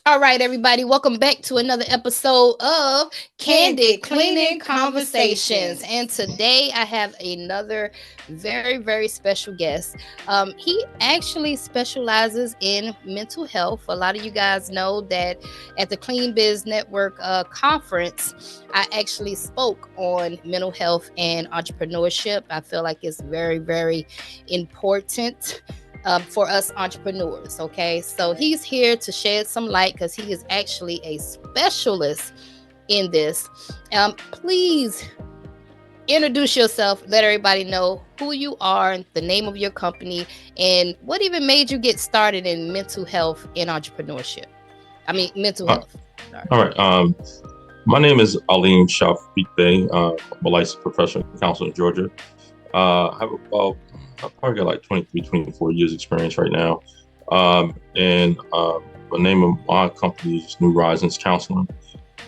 All right, everybody, welcome back to another episode of Candid Cleaning Conversations. And today I have another very, very special guest. He actually specializes in mental health. A lot of you guys know that at the Clean Biz Network conference, I actually spoke on mental health and entrepreneurship. I feel like it's very, very important for us entrepreneurs. Okay, so he's here to shed some light because he is actually a specialist in this. Please introduce yourself, let everybody know who you are, the name of your company, and what even made you get started in mental health and entrepreneurship. Mental Uh, health. Sorry. all right. My name is Alim Shafiq. I'm a licensed professional counselor in Georgia. I probably got like 23, 24 years experience right now. And the name of my company is New Horizons Counseling.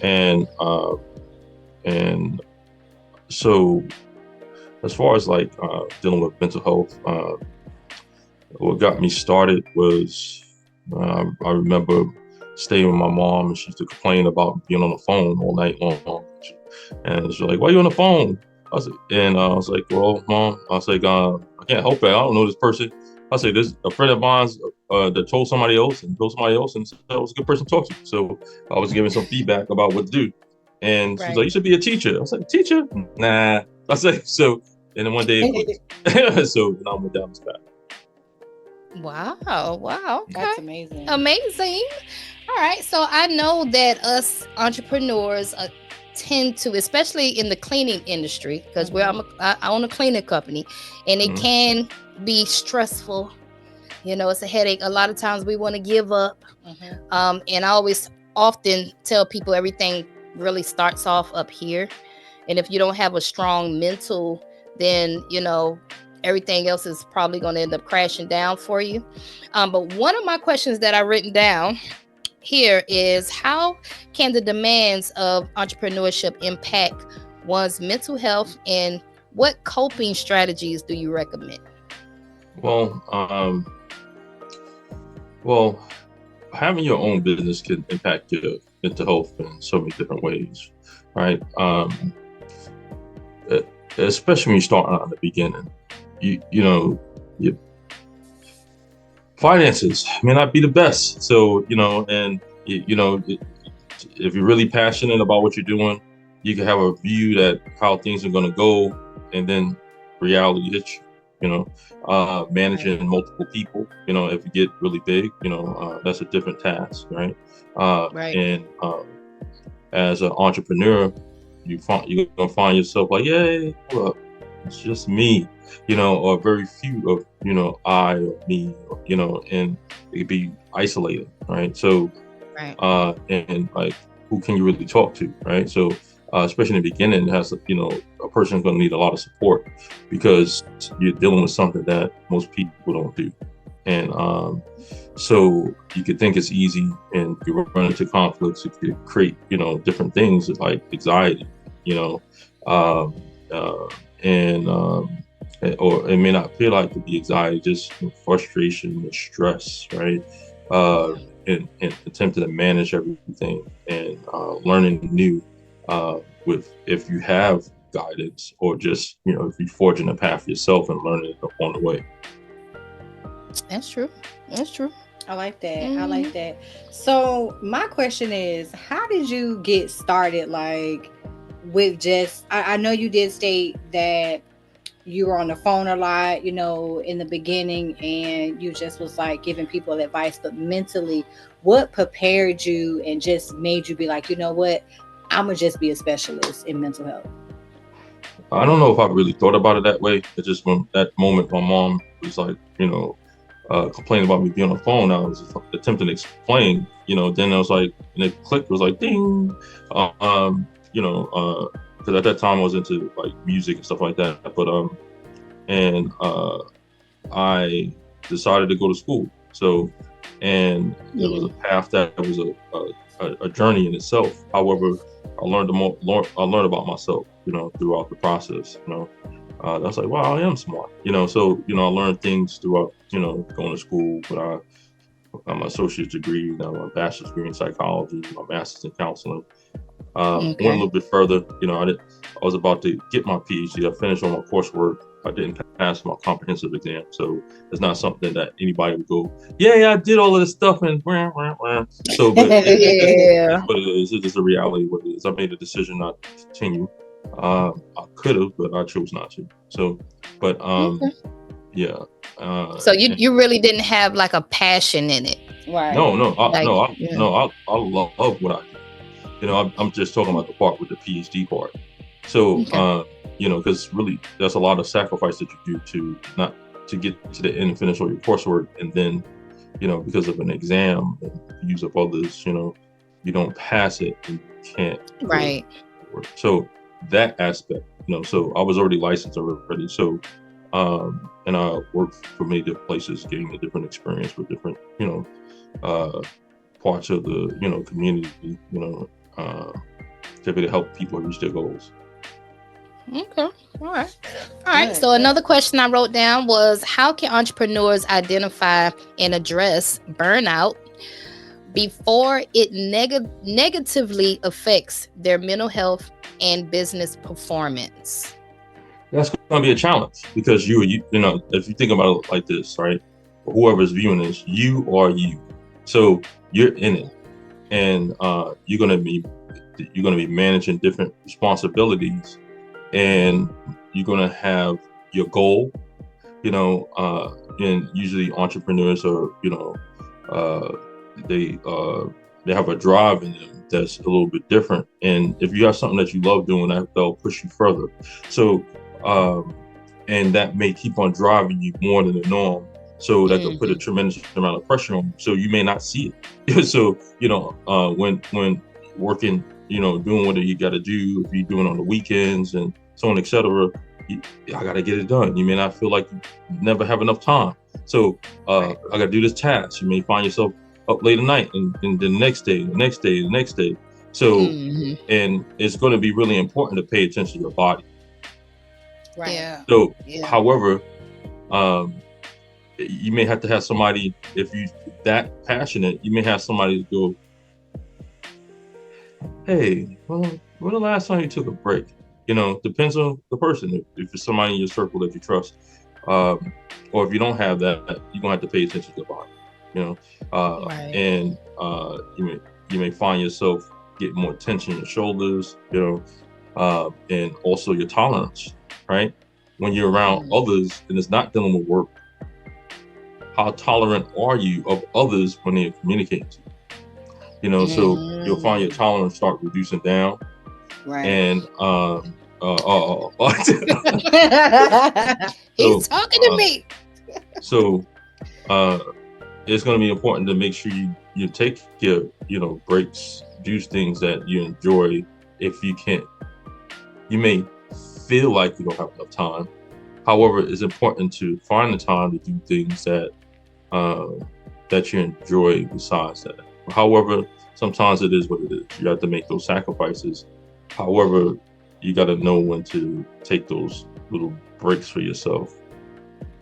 And and so as far as dealing with mental health, what got me started was I remember staying with my mom, and she used to complain about being on the phone all night long. And she's like, "Why are you on the phone?" I was like, "Well, Mom," I was like, "I can't help it. I don't know this person." I said, "There's a friend of mine's that told somebody else and said I was a good person to talk to." So I was giving some feedback about what to do. And she was like, "You should be a teacher." I was like, "Teacher? Nah." I said, so, and then one day it clicked. So and I went down this path. Wow. Okay. That's amazing. Amazing. All right. So I know that us entrepreneurs tend to, especially in the cleaning industry, because I own a cleaning company, and it can be stressful. It's a headache. A lot of times we want to give up. And I always often tell people everything really starts off up here. And if you don't have a strong mental, then, everything else is probably going to end up crashing down for you. But one of my questions that I written down here is, how can the demands of entrepreneurship impact one's mental health, and what coping strategies do you recommend? Well, having your own business can impact your mental health in so many different ways, right? Especially when you start out at the beginning, your finances may not be the best. So, if you're really passionate about what you're doing, you can have a view that how things are going to go, and then reality hits you. Managing multiple people, if you get really big, that's a different task, right? And as an entrepreneur, you're gonna find yourself like, "Yay, well, it's just me," or very few of, I or me, and it could be isolated, right? So, and like, who can you really talk to, right? So, especially in the beginning, it has, a person's going to need a lot of support because you're dealing with something that most people don't do. And so you could think it's easy, and you run into conflicts. It could create, different things like anxiety, um, and or it may not feel like to be anxiety, just frustration and stress, right? And attempting to manage everything, and learning new with, if you have guidance, or just, if you're forging a path yourself and learning it on the way. That's true. I like that. I like that. So my question is, how did you get started? Like, with just, I know you did state that you were on the phone a lot, in the beginning, and you just was like giving people advice, but mentally, what prepared you and just made you be like, you know what, I'm gonna just be a specialist in mental health? I don't know if I really thought about it that way. It's just when that moment my mom was like, complaining about me being on the phone, I was attempting to explain, then I was like, and it clicked, it was like, ding, because at that time I was into like music and stuff like that. But and I decided to go to school. So, and it was a path that was a journey in itself. However, I learned about myself, throughout the process. I was like, wow, I am smart. So, I learned things throughout, going to school. But I'm an associate's degree, now my bachelor's degree in psychology, my master's in counseling. Went a little bit further. I was about to get my PhD. I finished all my coursework. I didn't pass my comprehensive exam, so it's not something that anybody would go, yeah, I did all of this stuff and so. But it's what it is. It is a reality. What it is. I made a decision not to continue. I could have, but I chose not to. So, but yeah. So you really didn't have like a passion in it, right? No, I love what I do. I'm just talking about the part with the PhD part. So, because really there's a lot of sacrifice that you do to get to the end and finish all your coursework, and then, because of an exam and use of others, you don't pass it and you can't. Right. So that aspect, so I was already licensed already. So, and I worked for many different places, getting a different experience with different, parts of the, community, to help people reach their goals. Okay. All right. So another question I wrote down was, how can entrepreneurs identify and address burnout before it negatively affects their mental health and business performance? That's going to be a challenge, because if you think about it like this, right? Whoever's viewing this, you are you. So you're in it, and you're going to be managing different responsibilities, and you're going to have your goal, and usually entrepreneurs are, they have a drive in them that's a little bit different. And if you have something that you love doing, they'll push you further. So, and that may keep on driving you more than the norm. So that could put a tremendous amount of pressure on you. So you may not see it. So, when working, doing what you got to do, if you're doing on the weekends and so on, etc., I got to get it done. You may not feel like you never have enough time. So I got to do this task. You may find yourself up late at night, and the next day. So, and it's going to be really important to pay attention to your body. Right. Yeah. So, however, you may have to have somebody, if you that passionate, you may have somebody go, hey, well, when the last time you took a break? Depends on the person. If it's somebody in your circle that you trust, or if you don't have that, you're gonna have to pay attention to the body. And you may find yourself getting more tension in your shoulders, and also your tolerance, right? When you're around others and it's not dealing with work, how tolerant are you of others when they're communicating to you? So you'll find your tolerance start reducing down. Right. And he's talking to me. So it's going to be important to make sure you take your breaks, do things that you enjoy. If you can't, you may feel like you don't have enough time. However, it's important to find the time to do things that you enjoy besides that. However, sometimes it is what it is. You have to make those sacrifices. However, you got to know when to take those little breaks for yourself.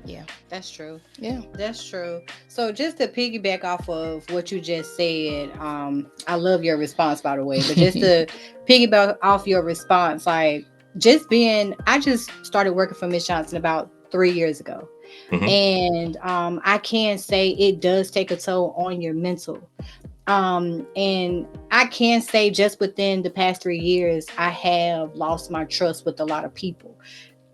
Yeah, that's true. Yeah, that's true. So just to piggyback off of what you just said, I love your response, by the way, but just to piggyback off your response, like I just started working for Miss Johnson about 3 years ago. And I can say it does take a toll on your mental. And I can say just within the past 3 years, I have lost my trust with a lot of people.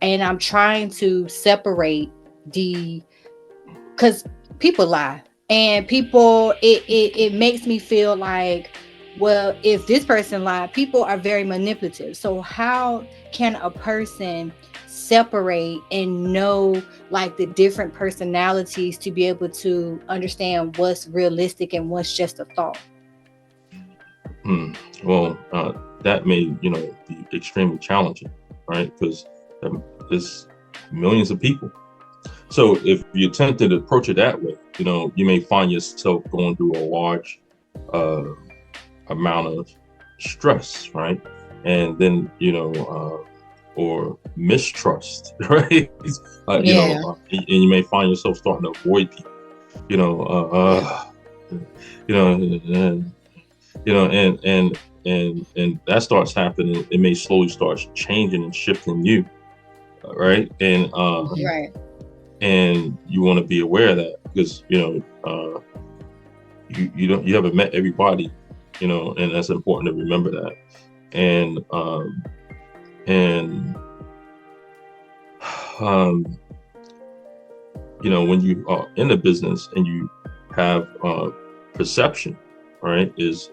And I'm trying to separate because people lie, and people, it makes me feel like, well, if this person lied, people are very manipulative. So how can a person separate and know like the different personalities to be able to understand what's realistic and what's just a thought? Well, that may be extremely challenging, right? Because there's millions of people. So if you attempt to approach it that way, you may find yourself going through a large amount of stress, right? And then or mistrust, right? And you may find yourself starting to avoid people. you know, and you know, and that starts happening. It may slowly start changing and shifting you, right? And Right. and you want to be aware of that, because you haven't met everybody, and that's important to remember that. And when you are in a business and you have perception, right, is,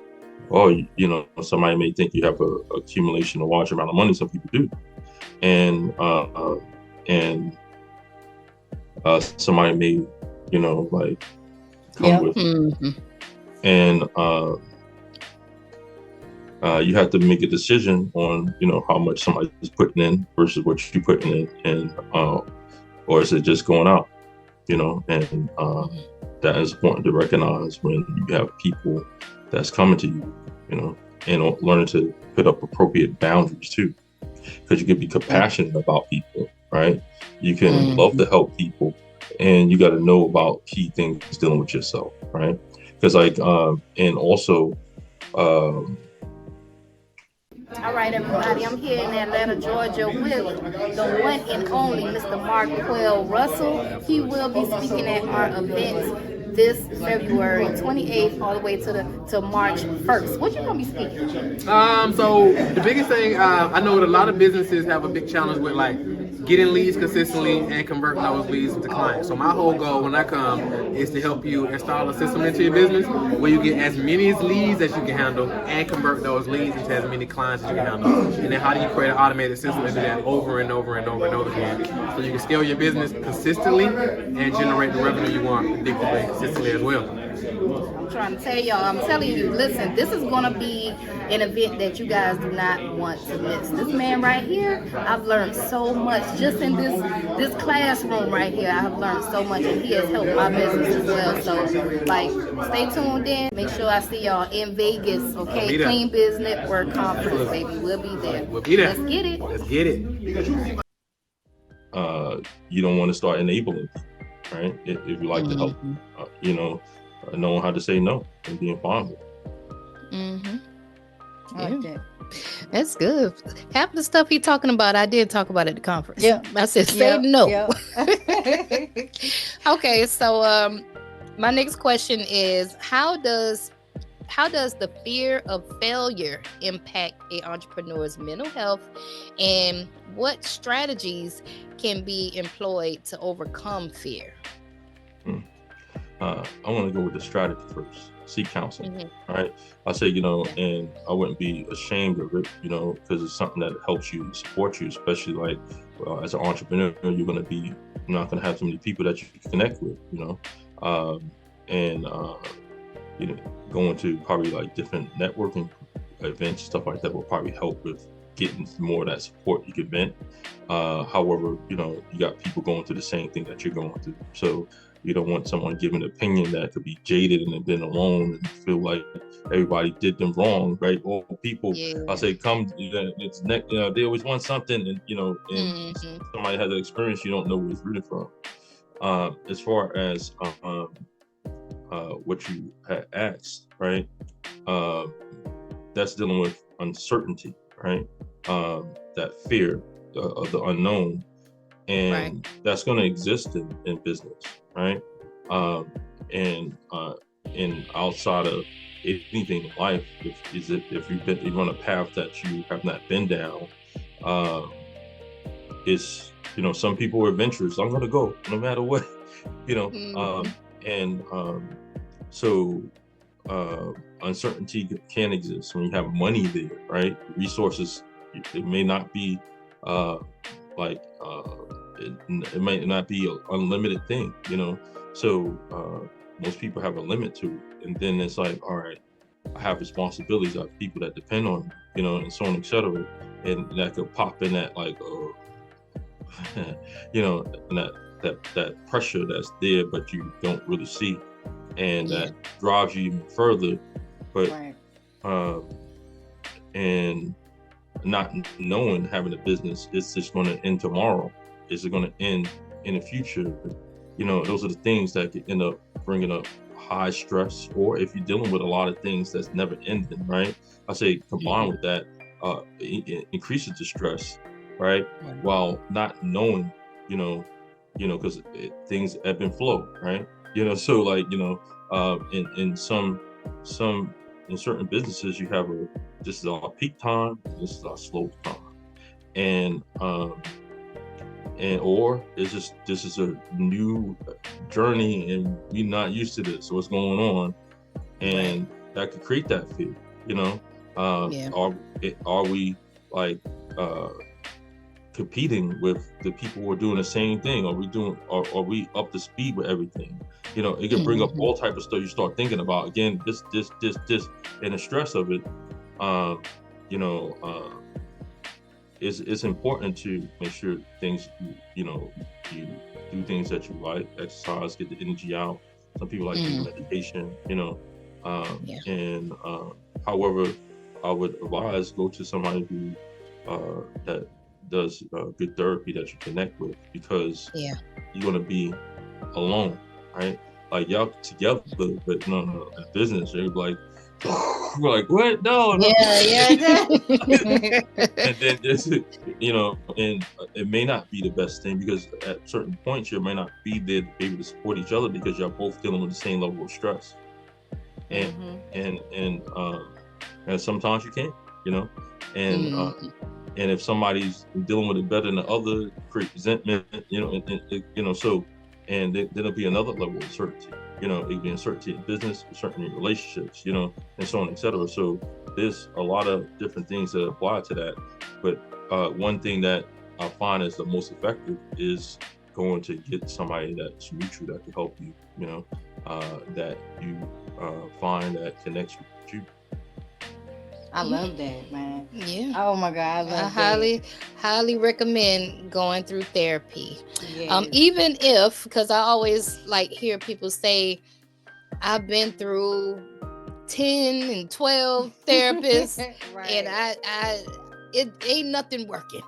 somebody may think you have a accumulation, a large amount of money. Some people do, and somebody may, like come with, and you have to make a decision on, how much somebody is putting in versus what you're putting in, and or is it just going out, and that is important to recognize when you have people that's coming to you, and learning to put up appropriate boundaries too, because you can be compassionate about people, right? You can love to help people, and you got to know about key things dealing with yourself, right? Because and also, all right, everybody, I'm here in Atlanta, Georgia with the one and only Mr. Marquell Russell. He will be speaking at our event this February 28th all the way to March 1st. What you gonna be speaking? So the biggest thing, I know that a lot of businesses have a big challenge with getting leads consistently and converting those leads into clients. So my whole goal when I come is to help you install a system into your business where you get as many leads as you can handle and convert those leads into as many clients as you can handle. And then how do you create an automated system to do that over and over and over and over again, so you can scale your business consistently and generate the revenue you want predictably and consistently as well. I'm trying to tell y'all, I'm telling you, listen, this is going to be an event that you guys do not want to miss. This man right here, I've learned so much just in this classroom right here. I've learned so much, and he has helped my business as well. So, stay tuned in. Make sure I see y'all in Vegas, okay? Clean Biz Network Conference, baby. We'll be there. We'll be there. Let's get it. Let's get it. You don't want to start enabling, right? If you like to help, knowing how to say no and being fine with it. I like that. That's good. Half the stuff he talking about, I did talk about at the conference. Yeah. I said, say no. Yeah. Okay, so my next question is, how does the fear of failure impact an entrepreneur's mental health, and what strategies can be employed to overcome fear? I want to go with the strategy first. Seek counseling, right? I say, and I wouldn't be ashamed of it, because it's something that helps you, support you, especially as an entrepreneur. You're not going to have so many people that you can connect with, going to probably different networking events, stuff like that will probably help with getting more of that support you can vent. However, you got people going through the same thing that you're going through. So you don't want someone giving an opinion that could be jaded and then alone and feel like everybody did them wrong, right? Or people, I say, it's they always want something, and somebody has an experience you don't know where it's rooted from. As far as what you had asked, right? That's dealing with uncertainty, right? That fear of the unknown, and that's going to exist in business, right? And outside of anything in life, if you're on a path that you have not been down, it's some people are adventurous. I'm going to go no matter what, so uncertainty can exist when you have money there, right? Resources, it may not be it might not be an unlimited thing, so most people have a limit to it, and then it's like, all right, I have responsibilities, I have people that depend on me, and so on, etc., and that could pop in that and that pressure that's there, but you don't really see, and that drives you even further. But and not knowing, having a business, it's just going to end tomorrow. Is it going to end in the future? Those are the things that could end up bringing up high stress, or if you're dealing with a lot of things that's never ending, right? I say combined with that, it increases the stress, right? While not knowing, because things ebb and flow, right? So like, in some in certain businesses, you have this is our peak time, this is our slow time, and or it's just this is a new journey and we're not used to this, so what's going on, and that could create that fear. Are we like competing with the people who are doing the same thing? Are we up to speed with everything? It can bring up all type of stuff you start thinking about. Again, this, and the stress of it. It's important to make sure things, you do things that you like, exercise, get the energy out. Some people like meditation, and however, I would advise go to somebody who that does good therapy that you connect with, because you're gonna be alone, right? Like y'all together, but no, in business, you're like, we're like, what? No. Yeah. And then this, and it may not be the best thing, because at certain points you may not be there to be able to support each other, because you're both dealing with the same level of stress. And and sometimes you can't, and if somebody's dealing with it better than the other, create resentment, so, and then there'll be another level of uncertainty. It can be uncertainty in business, uncertainty in relationships, and so on, etc. So there's a lot of different things that apply to that. But one thing that I find is the most effective is going to get somebody that's neutral, that can help you, that you find that connects with you. I love that, man. Yeah. Oh my God, I highly recommend going through therapy. Yes. Even if, because I always like hear people say, I've been through 10 and 12 therapists, and it ain't nothing working,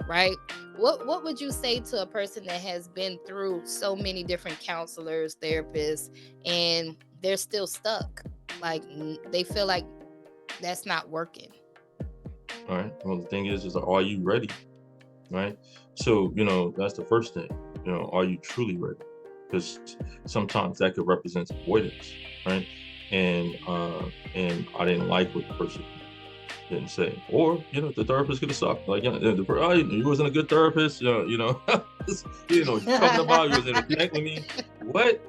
right? What would you say to a person that has been through so many different counselors, therapists, and they're still stuck? Like, they feel like that's not working. All right. Well, the thing is are you ready? Right. So, that's the first thing. Are you truly ready? Because sometimes that could represent avoidance, right? And I didn't like what the person didn't say, or the therapist could have sucked. Like, he wasn't a good therapist. You're talking about you was able to connect with me. What?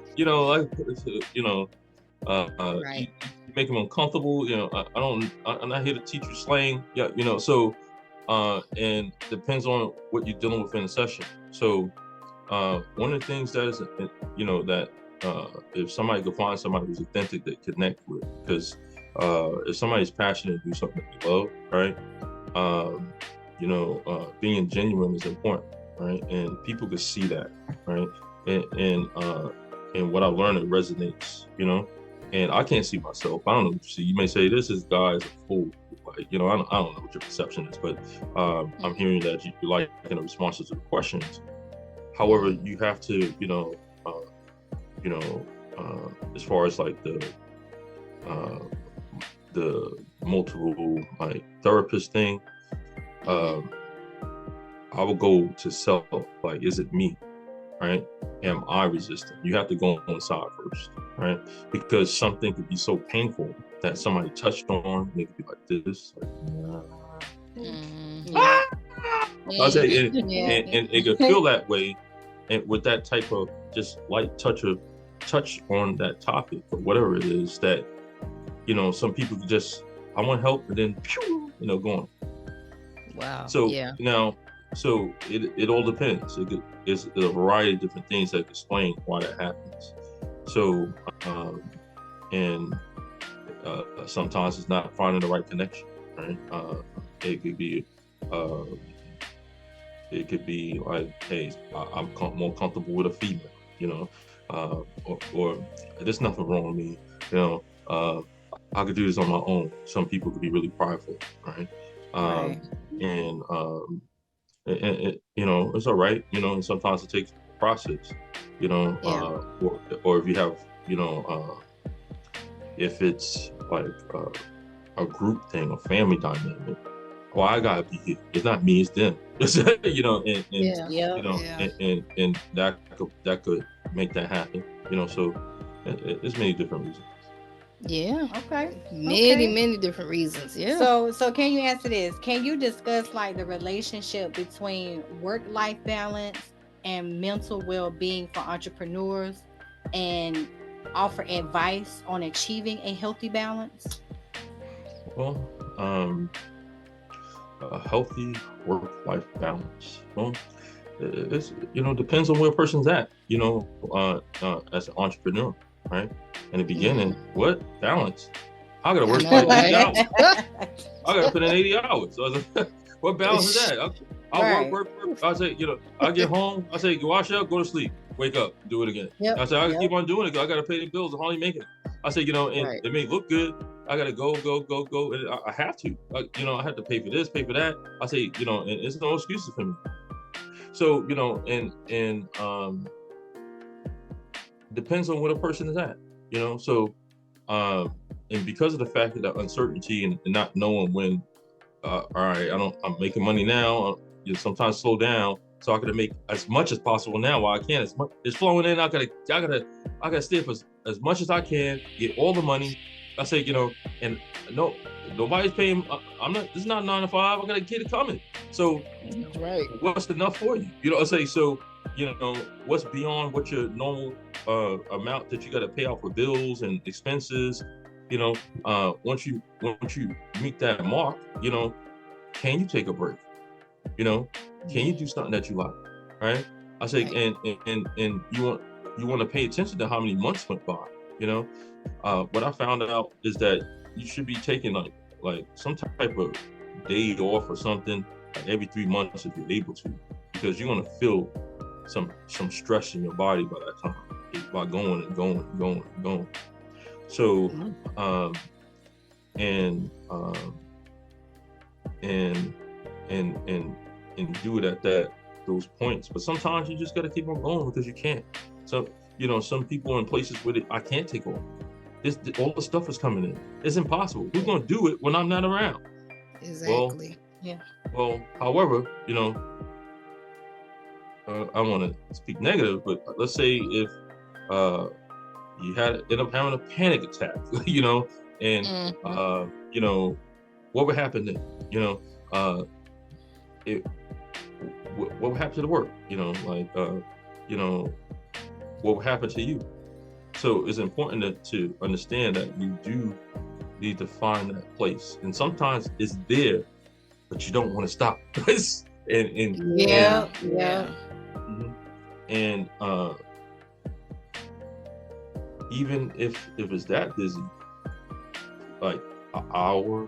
Right. You make them uncomfortable. I'm not here to teach you slang. Yeah. So, and depends on what you're dealing with in a session. So, one of the things that is, that if somebody could find somebody who's authentic that connect with, because if somebody's passionate to do something that they love, right? Being genuine is important, right? And people can see that, right? And what I learned, it resonates, and I can't see myself. I don't know what you see. You may say this guy's a fool. Like, I don't know what your perception is, but I'm hearing that you like the responses to the questions. However, you have to, as far as like the multiple like therapist thing, I will go to self. Like, is it me? Right? Am I resistant? You have to go inside first, right? Because something could be so painful that somebody touched on, they could be like this. I'll say, and it could feel that way, and with that type of just light touch on that topic or whatever it is that, some people could just, I want help, and then going. Wow. So now. So it all depends. It's a variety of different things that explain why that happens. So, and sometimes it's not finding the right connection, right? It could be like, hey, I'm more comfortable with a female, or there's nothing wrong with me, I could do this on my own. Some people could be really prideful, right? And it's all right, and sometimes it takes a process, or if you have, If it's like a group thing, a family dynamic, well, I gotta be here. It's not me, it's them. You know, and Yeah. you know, Yeah. and that could make that happen. You know, so it's many different reasons. Yeah. Okay. Many different reasons. Yeah. So can you answer this? Can you discuss like the relationship between work-life balance and mental well-being for entrepreneurs and offer advice on achieving a healthy balance? Well, a healthy work-life balance. Well, it's depends on where a person's at. As an entrepreneur, right? In the beginning, what balance? I gotta work like 80 hours. I gotta put in 80 hours. So I was like, what balance is that? I'll work. I say, I get home. I say, wash up, go to sleep, wake up, do it again. I say, I keep on doing it. I gotta pay the bills. I'm only making it. I say, and it may look good. I gotta go, and I have to. I have to pay for this, pay for that. I say, and it's no excuses for me. So, depends on where the person is at. So, and because of the fact of the uncertainty and not knowing when, all right, I'm making money now. Sometimes slow down, so I gotta make as much as possible now while I can. As much it's flowing in, I gotta stay up as much as I can, get all the money. I say, and no, nobody's paying. This is not 9 to 5. I gotta get it coming. So, what's enough for you? I say, so, what's beyond what your normal amount that you gotta pay out for bills and expenses. Once you meet that mark, can you take a break? Can you do something that you like, right? I say, and you want to pay attention to how many months went by. What I found out is that you should be taking like some type of day off or something like every 3 months if you're able to, because you're gonna feel some stress in your body by that time by going and going. So, and do it at those points. But sometimes you just got to keep on going because you can't. So, some people are in places where I can't take off. All the stuff is coming in. It's impossible. Who's going to do it when I'm not around? Exactly. Well, however, I want to speak negative, but let's say if you end up having a panic attack, and what would happen then? What would happen to the work? What would happen to you? So it's important to understand that you do need to find that place, and sometimes it's there, but you don't want to stop. And even if it's that busy, like an hour,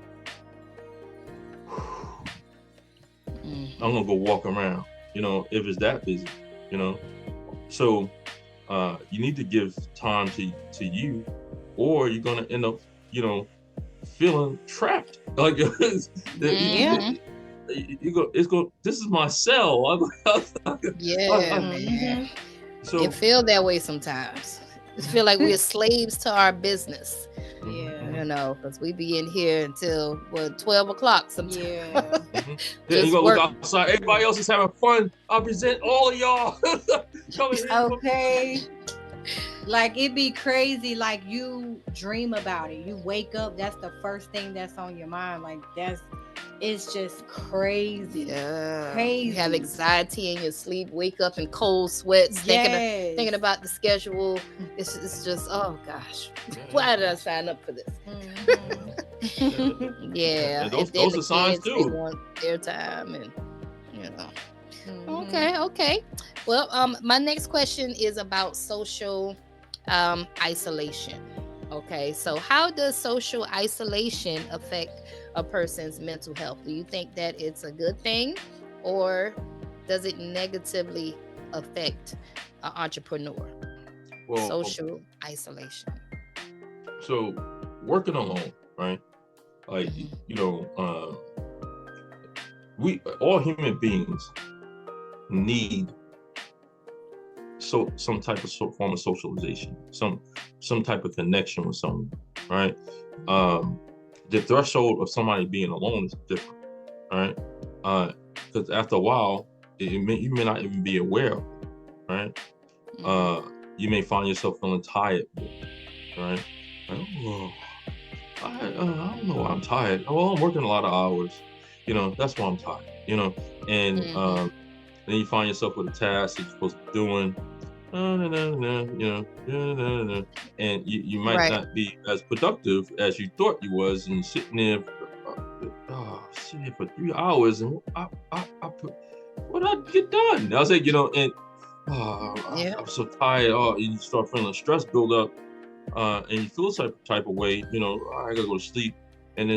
I'm gonna go walk around, if it's that busy, So you need to give time to you, or you're gonna end up, feeling trapped. Like this is my cell. So it feel that way sometimes. It feel like we're slaves to our business. Because we be in here until 12 o'clock sometimes. You go look outside. Everybody else is having fun. I present all of y'all. Okay. Like it'd be crazy. Like you dream about it. You wake up. That's the first thing that's on your mind. Like it's just crazy. Crazy. You have anxiety in your sleep. Wake up in cold sweats, thinking about the schedule. It's just, oh gosh, why did I sign up for this? And those are signs too. They want their time, and Okay. Well, my next question is about social isolation. Okay, so how does social isolation affect a person's mental health? Do you think that it's a good thing, or does it negatively affect an entrepreneur? Social isolation. So working alone, right? Like, we all human beings need some type of form of socialization, some type of connection with someone. right? The threshold of somebody being alone is different, right? Because after a while, you may not even be aware of it, right? You may find yourself feeling tired, right? Like, oh, I don't know why I'm tired. Well, I'm working a lot of hours, that's why I'm tired, and then you find yourself with a task that you're supposed to be doing, and you might not be as productive as you thought you was, and sitting there for 3 hours, and what did I get done? I was like, and I'm so tired. You start feeling stress build up, and you feel some type of way. I gotta go to sleep, and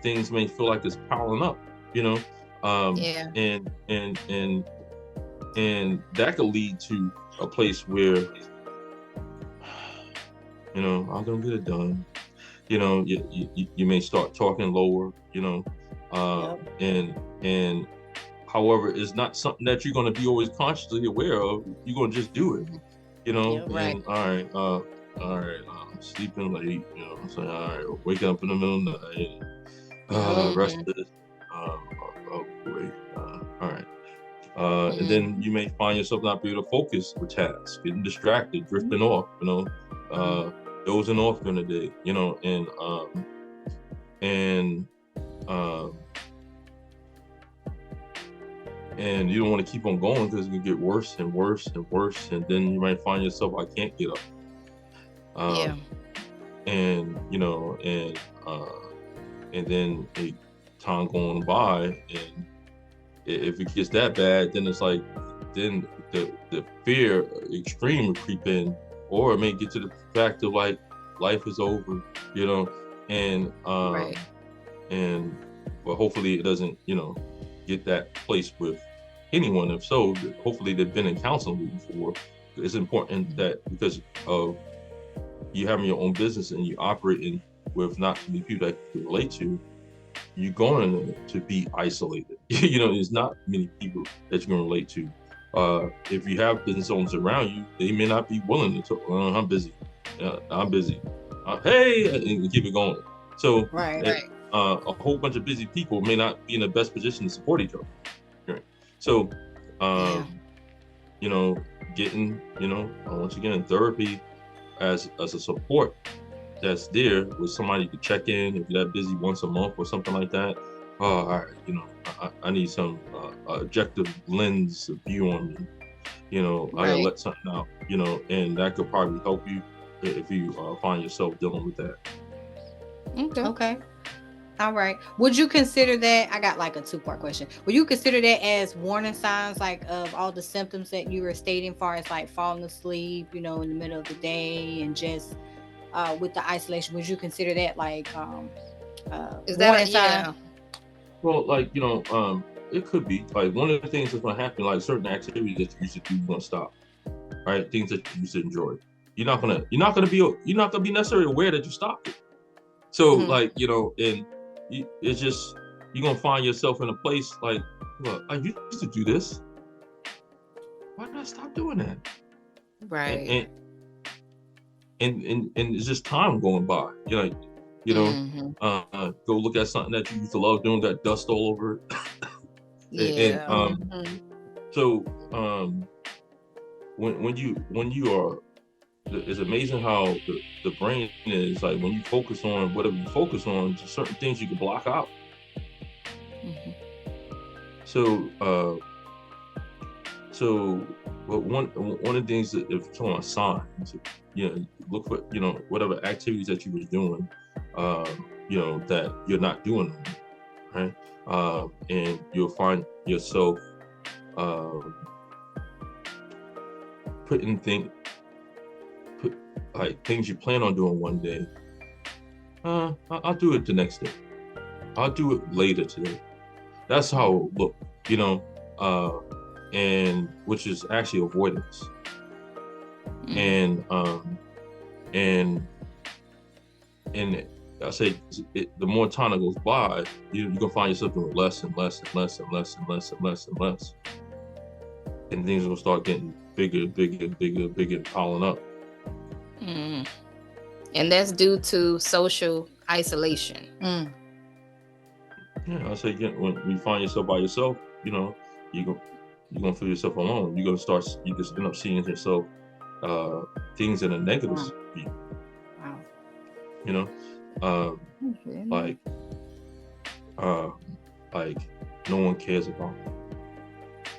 things may feel like it's piling up. And that could lead to a place where, I'm gonna get it done. You may start talking lower. And however, it's not something that you're gonna be always consciously aware of. You're gonna just do it. And all right, sleeping late. I'm saying, all right, waking up in the middle of the night. Rested. Oh boy. All right. And then you may find yourself not being able to focus with tasks, getting distracted, drifting off, dozing off during the day, and you don't want to keep on going because it can get worse and worse and worse, and then you might find yourself, I can't get up. And then time going by, and if it gets that bad, then it's like, then the fear extreme will creep in, or it may get to the fact of like life is over, and but hopefully it doesn't, get that place with anyone. If so, hopefully they've been in counseling before. It's important that because of you having your own business and you operating with not too many people that you can relate to, you're going to be isolated. There's not many people that you can relate to. If you have business owners around you, they may not be willing to talk. I'm busy. I'm busy. Hey, and keep it going. So a whole bunch of busy people may not be in the best position to support each other. Right? So, getting, once again, therapy as a support that's there with somebody to check in if you're that busy once a month or something like that. All right, I need some objective lens of view on me. I gotta let something out, and that could probably help you if you find yourself dealing with that. Okay. All right. Would you consider that? I got like a 2-part question. Would you consider that as warning signs, like of all the symptoms that you were stating, far as like falling asleep, in the middle of the day, and just with the isolation? Would you consider that like is that a sign? Well, like it could be like one of the things that's going to happen. Like certain activities that you used to do, you're going to stop. Right? Things that you used to enjoy. You're not gonna be necessarily aware that you stopped it. So like and it's just you're gonna find yourself in a place like, well, I used to do this. Why did I stop doing that? Right. And it's just time going by. Go look at something that you used to love doing, got dust all over it. So when you are, it's amazing how the brain is like, when you focus on whatever you focus on, certain things you can block out. So one of the things that, if you're talking about signs, look for whatever activities that you was doing, that you're not doing them, right? And you'll find yourself putting things you plan on doing one day. I'll do it the next day. I'll do it later today. That's how it look, and which is actually avoidance. And I say the more time that goes by, you're gonna find yourself doing less and less and less and less and less and less and less, and things will start getting bigger, and piling up. And that's due to social isolation. Yeah, I say when you find yourself by yourself, you're gonna feel yourself alone. You just end up seeing yourself things in a negative speed. Wow. Like no one cares about me.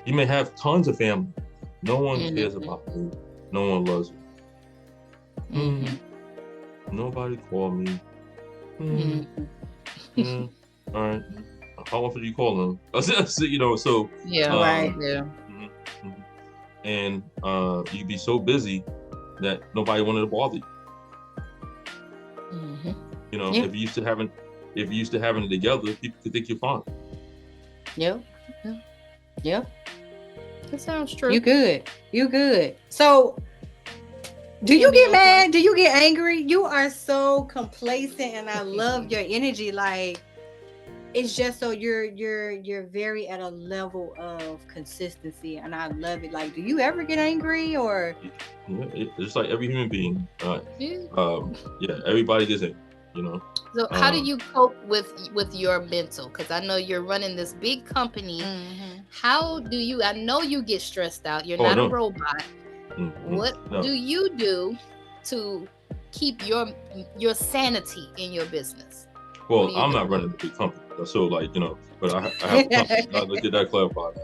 You may have tons of family. No one cares about me. No one loves me. Nobody called me. All right. How often do you call them? So Right. And you'd be so busy that nobody wanted to bother you. If you used to having it together, people could think you're fine. Yep. That sounds true. You good. So do you get mad? Do you get angry? You are so complacent, and I love your energy. Like, it's just so you're very at a level of consistency, and I love it. Like, do you ever get angry or? It's just like every human being. Everybody gets angry. So how do you cope with your mental? Because I know you're running this big company. How do you? I know you get stressed out. You're not a robot. What do you do to keep your sanity in your business? Well, I'm not running a big company, so but I have a company. Let's get that clarified.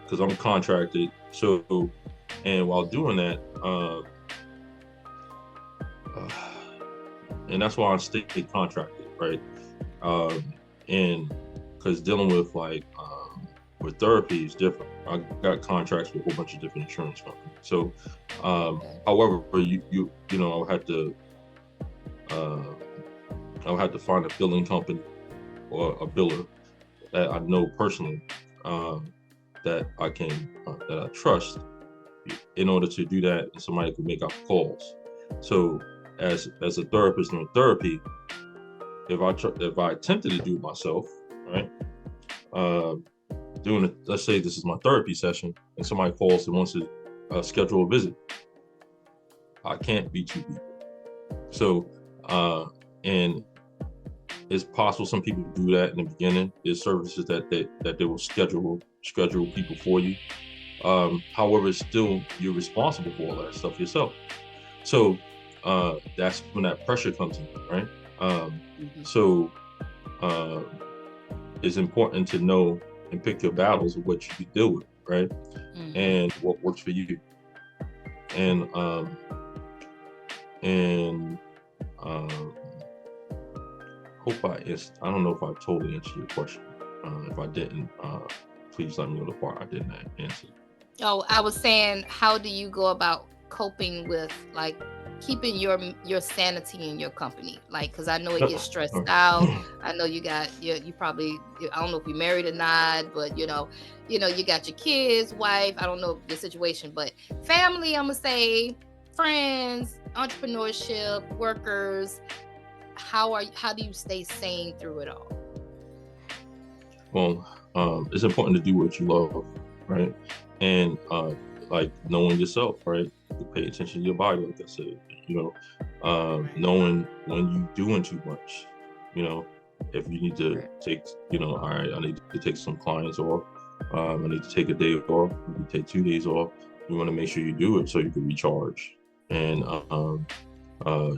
Because I'm contracted, and while doing that, and that's why I stay contracted, right? And because dealing with with therapy is different. I got contracts with a whole bunch of different insurance companies. So, however, I would have to find a billing company or a biller that I know personally, that I trust, in order to do that, and somebody could make out calls. So, as a therapist in therapy, if I attempted to do it myself, right? Let's say this is my therapy session, and somebody calls and wants to schedule a visit. I can't be two people. So, and it's possible some people do that in the beginning. There's services that they will schedule people for you. However, still you're responsible for all that stuff yourself. So that's when that pressure comes in, right? So it's important to know and pick your battles of what you can deal with, right? And what works for you. And I don't know if I totally answered your question. If I didn't, please let me know the part I didn't answer. Oh, I was saying, how do you go about coping with keeping your sanity in your company? Because I know it gets stressed out. I know you probably, I don't know if you're married or not, but you got your kids, wife, I don't know your situation, but family, I'm gonna say, friends, entrepreneurship, workers. How do you stay sane through it all? Well, it's important to do what you love, right? And knowing yourself, right? To pay attention to your body, like I said, knowing when you're doing too much, if you need to take, all right, I need to take some clients off, I need to take a day off, you take 2 days off. You want to make sure you do it so you can recharge. And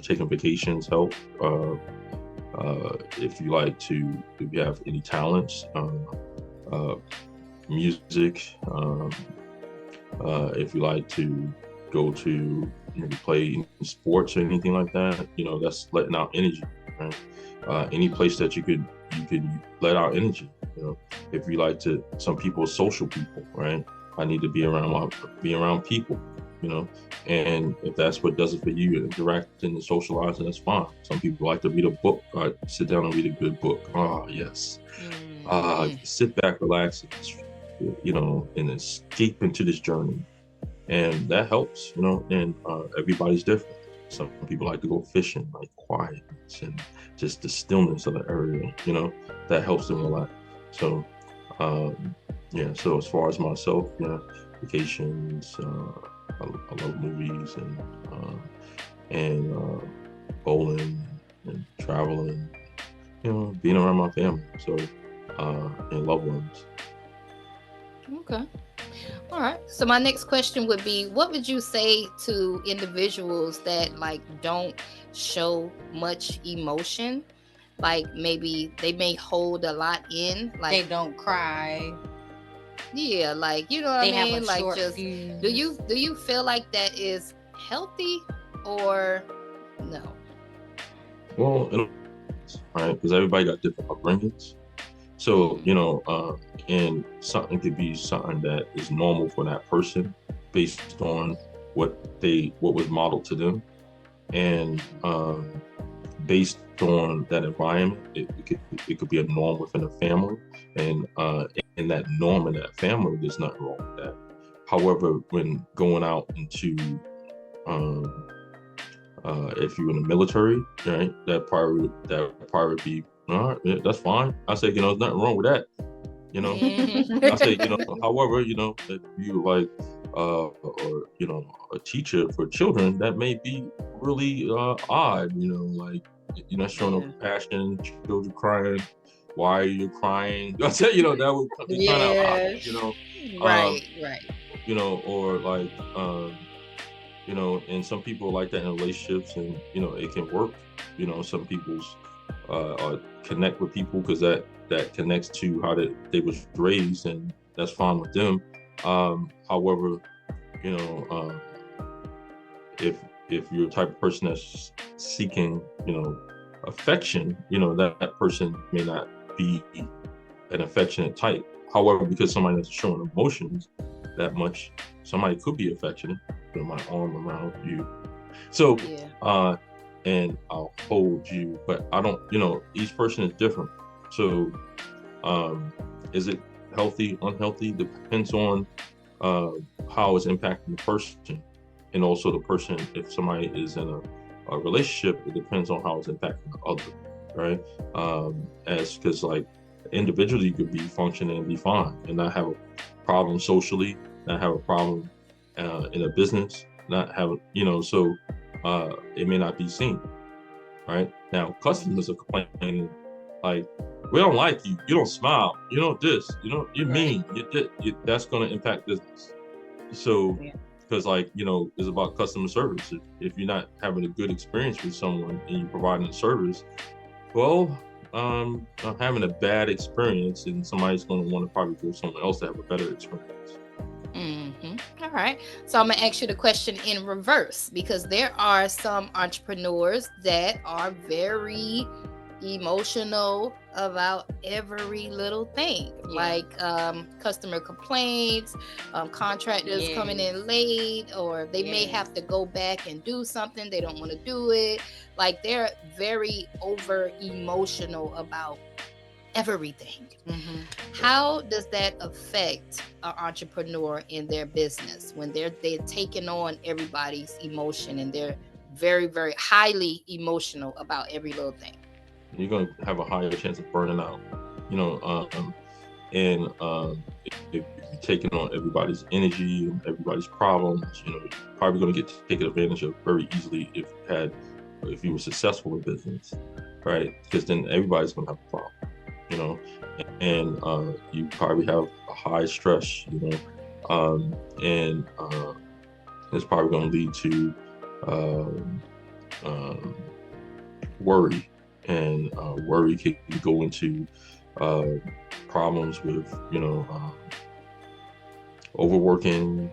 taking vacations help. If you have any talents, music, if you like to go to maybe play sports or anything like that, that's letting out energy, right? Any place that you could let out energy. If you some people are social people, right? I need to be around people, and if that's what does it for you, interacting and socializing, that's fine. Some people like to read a book. Sit down and read a good book. Yes. Sit back, relax, and escape into this journey. And that helps, and everybody's different. Some people like to go fishing, like quietness and just the stillness of the area, that helps them relax. So, so as far as myself, vacations. I love movies and bowling and traveling. Being around my family, so and loved ones. Okay. All right. So my next question would be, what would you say to individuals that like don't show much emotion? Like maybe they may hold a lot in, like they don't cry. Yeah, like you know what They I have a mean? Like short just fuse. do you feel like that is healthy or no? Well, right, because everybody got different upbringings. So, and something could be something that is normal for that person based on what was modeled to them. And based on that environment, it could be a norm within a family. And in that norm in that family, there's nothing wrong with that. However, when going out into if you're in the military, right, that probably would be all right. Yeah, that's fine. I say, there's nothing wrong with that. I say, however, if you like, or a teacher for children, that may be really odd. Like you're not showing no compassion, children crying. Why are you crying? I said, that would be kind of odd. Right. Or like. And some people like that in relationships, and it can work. Some people's connect with people because that connects to how they was raised, and that's fine with them. However, if you're the type of person that's seeking affection, that person may not be an affectionate type. However, because somebody that's showing emotions that much, somebody could be affectionate. Put my arm around you, so and I'll hold you, but I don't. Each person is different. So, is it healthy, unhealthy? Depends on how it's impacting the person, and also the person. If somebody is in a relationship, it depends on how it's impacting the other, right? Because like individually, you could be functioning and be fine, and not have a problem socially, not have a problem in a business, not have so it may not be seen. Right now, customers are complaining like, we don't like you. You don't smile. You don't this. You're mean. That's going to impact business. So, because it's about customer service. If you're not having a good experience with someone and you're providing a service, well, I'm having a bad experience, and somebody's going to want to probably go somewhere else to have a better experience. All right. So I'm going to ask you the question in reverse, because there are some entrepreneurs that are very emotional about every little thing, like customer complaints, contractors coming in late, or they may have to go back and do something. They don't want to do it. Like they're very over emotional about everything. How does that affect an entrepreneur in their business when they're taking on everybody's emotion and they're very, very highly emotional about every little thing? You're going to have a higher chance of burning out, and if you're taking on everybody's energy and everybody's problems, you're probably going to get taken advantage of very easily if you were successful in business, right? Because then everybody's going to have a problem. And you probably have a high stress, and it's probably going to lead to worry, and worry can go into problems with, overworking,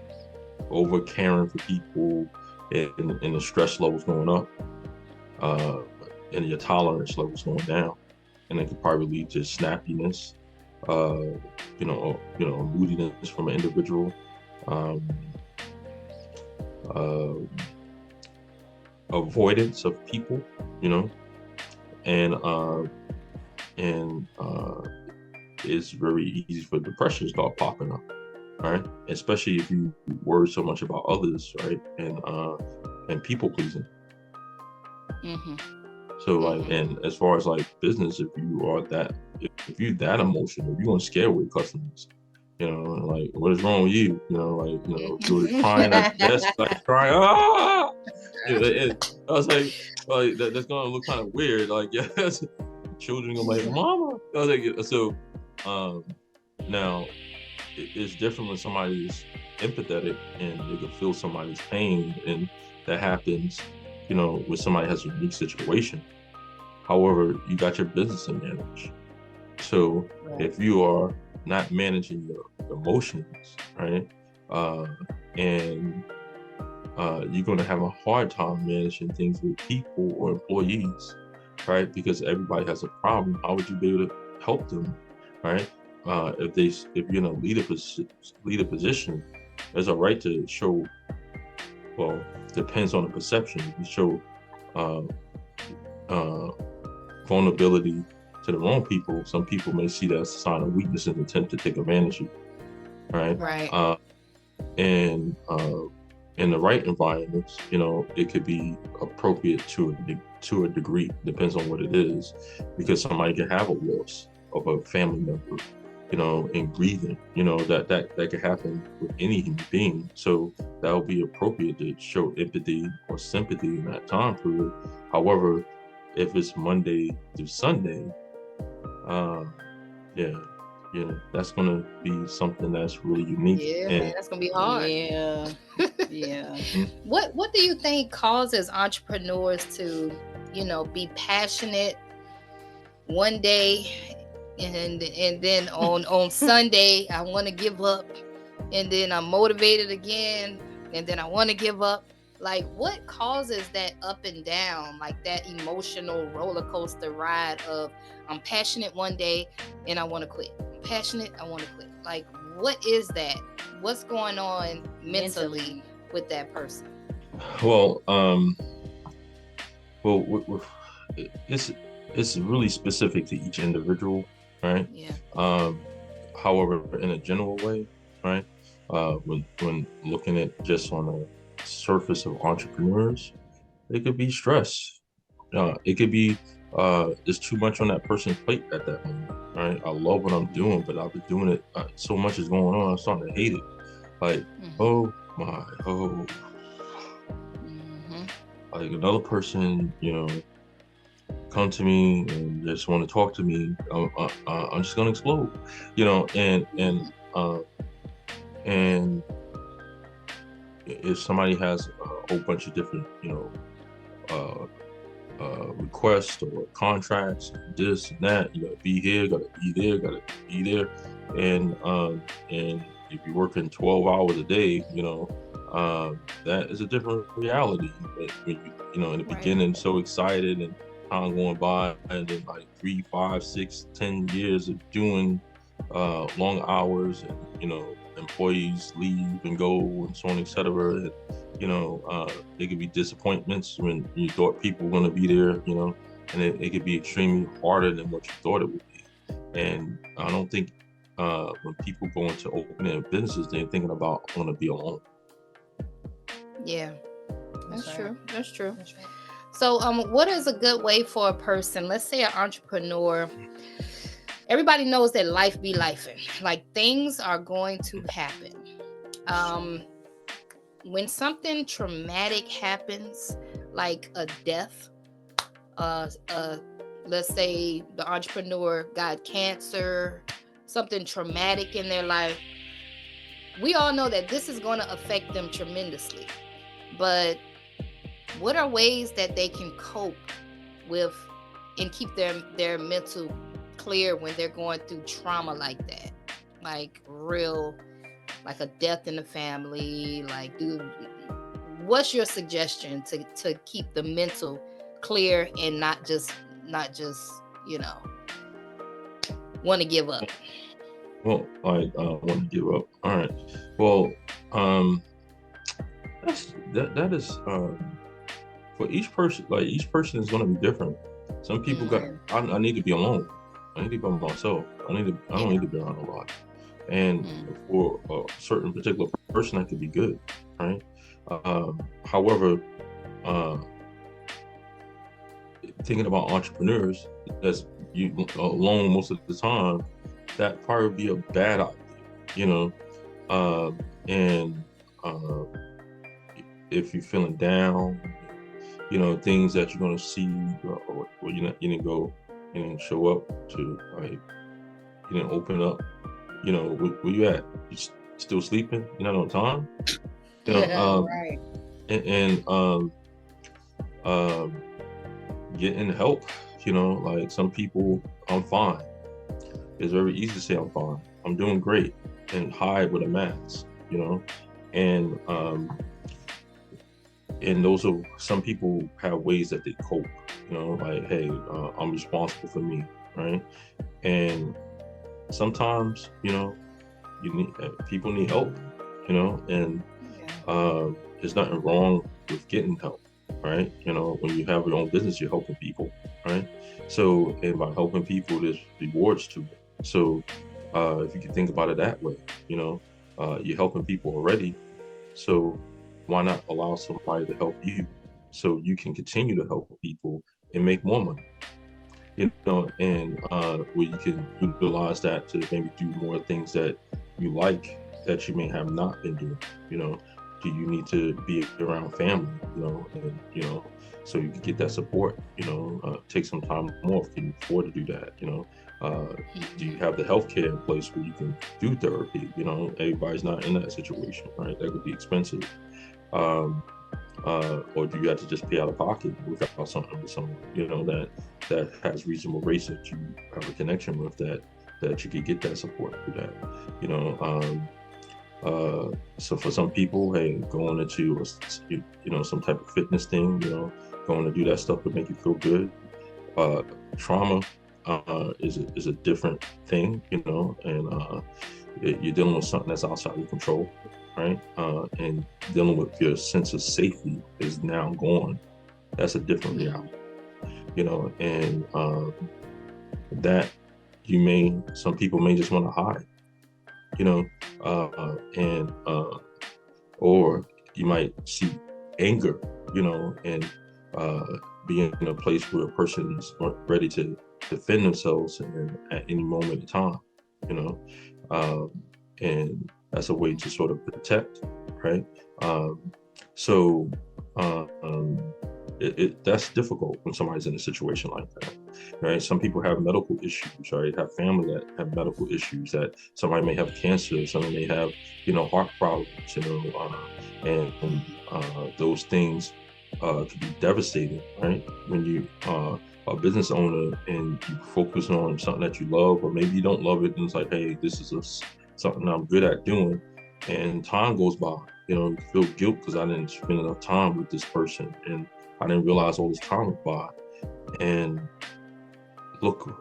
over caring for people, and the stress levels going up, and your tolerance levels going down. And it could probably lead to snappiness, moodiness from an individual, avoidance of people, and it's very easy for depression to start popping up, right? Especially if you worry so much about others, right? And people pleasing. So and as far as like business, if you're that emotional, you're gonna scare away customers, You know, like, what is wrong with you? You know, like, you know, you were crying at the desk, like crying, ah! I was like that's gonna look kind of weird. Like, yes, children are like, mama. I was like, so, now it's different when somebody is empathetic and they can feel somebody's pain, and that happens, you know, when somebody has a unique situation. However, you got your business to manage. So if you are not managing your emotions, right, and you're going to have a hard time managing things with people or employees, right? Because everybody has a problem. How would you be able to help them, right? If you're in a leader position, there's a right to show. Well, depends on the perception. If you show vulnerability to the wrong people, some people may see that as a sign of weakness and attempt to take advantage of you, right? Right. And in the right environments, you know, it could be appropriate to a degree. Depends on what it is, because somebody can have a loss of a family member, you know, and grieving. You know, that could happen with any human being. So that would be appropriate to show empathy or sympathy in that time period. However, if it's Monday through Sunday, you know, that's gonna be something that's really unique. Yeah, man, that's gonna be hard. Yeah. Yeah. What do you think causes entrepreneurs to, you know, be passionate one day, and then on Sunday I want to give up, and then I'm motivated again, and then I want to give up? Like, what causes that up and down, like that emotional roller coaster ride of I'm passionate one day and I want to quit, I'm passionate, I want to quit? Like, what is that? What's going on mentally with that person? Well, it's really specific to each individual, right? Yeah. However, in a general way, right? When looking at just on a surface of entrepreneurs, it could be stress. It could be there's too much on that person's plate at that moment, right? I love what I'm doing, but I've been doing it, so much is going on, I'm starting to hate it. Like, oh my, like another person, you know, come to me and just want to talk to me, I'm just gonna explode, you know. And if somebody has a whole bunch of different, you know, requests or contracts, this and that, you gotta be here, gotta be there, gotta be there, and if you're working 12 hours a day, you know, that is a different reality. But when you know, in the beginning, so excited and time going by, and then like 3, 5, 6, 10 years of doing long hours, and you know, employees leave and go, and so on, etc. And, you know, there could be disappointments when you thought people were going to be there, you know, and it could be extremely harder than what you thought it would be. And I don't think when people go into opening businesses, they're thinking about want to be alone. Yeah, that's true. That's true. So, what is a good way for a person? Let's say an entrepreneur. Everybody knows that life be lifing. Like, things are going to happen. When something traumatic happens, like a death, let's say the entrepreneur got cancer, something traumatic in their life, we all know that this is going to affect them tremendously. But what are ways that they can cope with and keep their mental clear when they're going through trauma like that? Like real, like a death in the family. Like, what's your suggestion to keep the mental clear and not just you know, want to give up? Well, I want to give up. All right. Well, that is for each person. Like, each person is going to be different. Some people I need to be alone. I need to be by myself. I don't need to be around a lot. And for a certain particular person, that could be good, right? However, thinking about entrepreneurs, that's you alone most of the time, that probably would be a bad idea, you know, and if you're feeling down, you know, things that you're gonna see, or you didn't go, you didn't show up to, like, you didn't open up, you know, where you at? You still sleeping? You're not on time? You know, Right. and getting help, you know, like some people, I'm fine. It's very easy to say I'm fine, I'm doing great, and hide with a mask, you know, and those are, some people have ways that they cope, you know, like, hey, I'm responsible for me, right? And sometimes, you know, you need, people need help, you know, and there's nothing wrong with getting help, right? You know, when you have your own business, you're helping people, right? So, and by helping people, there's rewards to it. So if you can think about it that way, you know, you're helping people already, so why not allow somebody to help you so you can continue to help people and make more money, you know, and where you can utilize that to maybe do more things that you like that you may have not been doing, you know. Do you need to be around family, you know, and, you know, so you can get that support, you know, take some time off, can you afford to do that, you know. Do you have the healthcare in place where you can do therapy? You know, everybody's not in that situation, right? That could be expensive. Or do you have to just pay out of pocket without something with someone, you know, that has reasonable rates that you have a connection with, that you could get that support through that, you know. So for some people, hey, going into you know, some type of fitness thing, you know, going to do that stuff would make you feel good. Trauma is a different thing, you know, and you're dealing with something that's outside your control, right? And dealing with your sense of safety is now gone. That's a different reality, you know, and that some people may just want to hide, you know, and or you might see anger, you know, and be in a place where a person is ready to defend themselves at any moment in time, you know, and that's a way to sort of protect, right? So that's difficult when somebody's in a situation like that, right? Some people have medical issues, right? Have family that have medical issues, that somebody may have cancer, somebody may have, you know, heart problems, you know, and those things can be devastating, right? When you a business owner and you focus on something that you love, or maybe you don't love it, and it's like, hey, this is something I'm good at doing, and time goes by, you know, you feel guilt because I didn't spend enough time with this person, and I didn't realize all this time went by, and look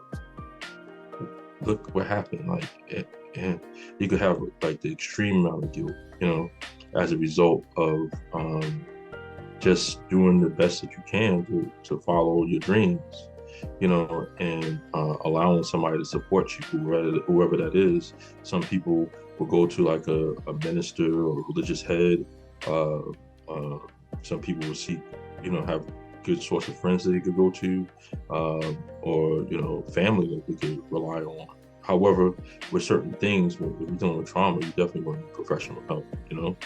what happened. Like, and you could have like the extreme amount of guilt, you know, as a result of just doing the best that you can to follow your dreams, you know, and allowing somebody to support you, whoever that is. Some people will go to like a minister or a religious head. Some people will seek, you know, have good source of friends that they could go to, or, you know, family that they could rely on. However, with certain things, if you're dealing with trauma, you definitely want to need professional help, you know,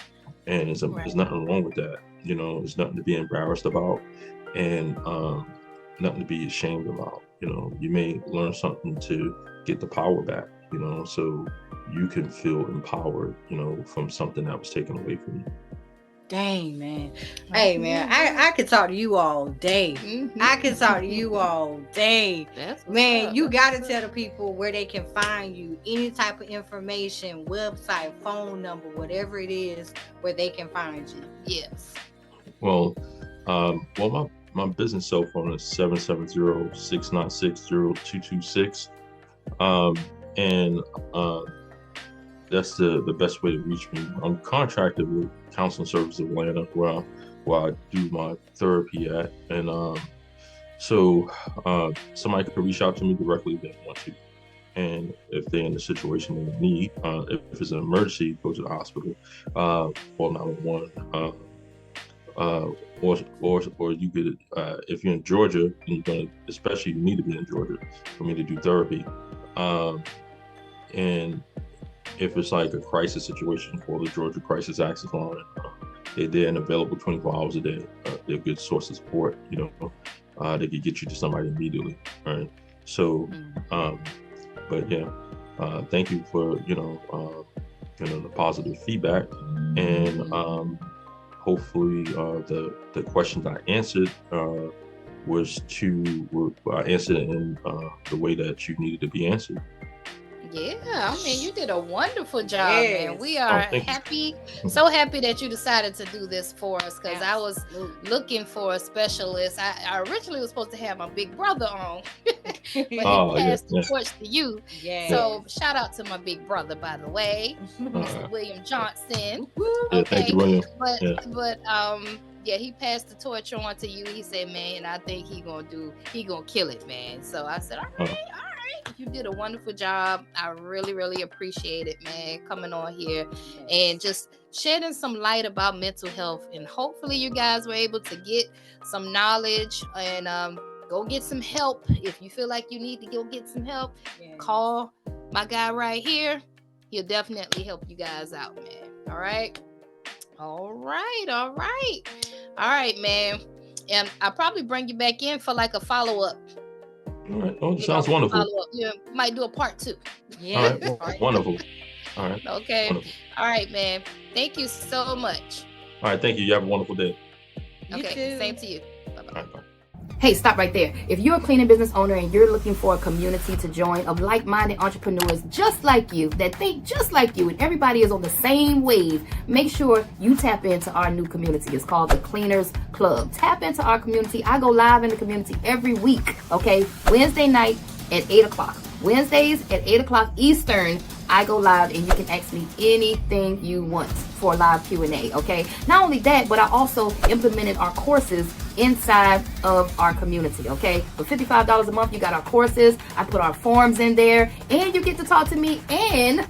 and there's nothing wrong with that. You know, there's nothing to be embarrassed about, and nothing to be ashamed about. You know, you may learn something to get the power back, you know, so you can feel empowered, you know, from something that was taken away from you. Dang, man. Hey, man, I could talk to you all day. I could talk to you all day. Man, you got to tell the people where they can find you, any type of information, website, phone number, whatever it is, where they can find you. Yes. Well, my business cell phone is 770-696-0226. And that's the best way to reach me. I'm contracted with Counseling Services of Atlanta, where I do my therapy at. And so somebody could reach out to me directly if they want to. And if they're in a situation they need, if it's an emergency, go to the hospital, call 911. Or you could, if you're in Georgia, and you're gonna, especially you need to be in Georgia for me to do therapy. And if it's like a crisis situation for the Georgia Crisis Access Line, they're there and available 24 hours a day. They're a good source of support. You know, they could get you to somebody immediately. Right. So, but yeah, thank you for the positive feedback, and hopefully the questions I answered I answered it in the way that you needed to be answered. Yeah, I mean, you did a wonderful job, man. We are happy, so happy that you decided to do this for us, because I was looking for a specialist. I originally was supposed to have my big brother on, but he passed the torch to you. Yeah. So shout out to my big brother, by the way, Mr. William Johnson. Yeah, thank you, William. But he passed the torch on to you. He said, man, I think he gonna kill it, man. So I said, all right. You did a wonderful job. I really, really appreciate it, man, coming on here and just shedding some light about mental health. And hopefully you guys were able to get some knowledge and go get some help. If you feel like you need to go get some help, call my guy right here. He'll definitely help you guys out, man. All right, man. And I'll probably bring you back in for like a follow-up. All right. Oh, sounds wonderful. Yeah, might do a part 2. Yeah. All right. Wonderful. All right. Okay. Wonderful. All right, man. Thank you so much. All right. Thank you. You have a wonderful day. Okay. Same to you. Bye-bye. All right. Bye. Hey, stop right there. If you're a cleaning business owner and you're looking for a community to join of like-minded entrepreneurs just like you, that think just like you, and everybody is on the same wave, make sure you tap into our new community. It's called the Cleaners Club. Tap into our community. I go live in the community every week, okay? Wednesday night at 8 o'clock. Wednesdays at 8 o'clock Eastern, I go live and you can ask me anything you want for a live Q&A, okay? Not only that, but I also implemented our courses inside of our community, okay? For $55 a month, you got our courses. I put our forms in there, and you get to talk to me, and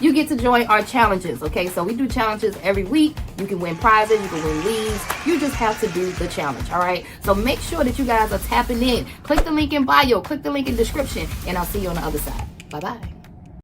you get to join our challenges, okay? So we do challenges every week. You can win prizes, you can win leads. You just have to do the challenge, all right? So make sure that you guys are tapping in. Click the link in bio, click the link in description, and I'll see you on the other side. Bye-bye.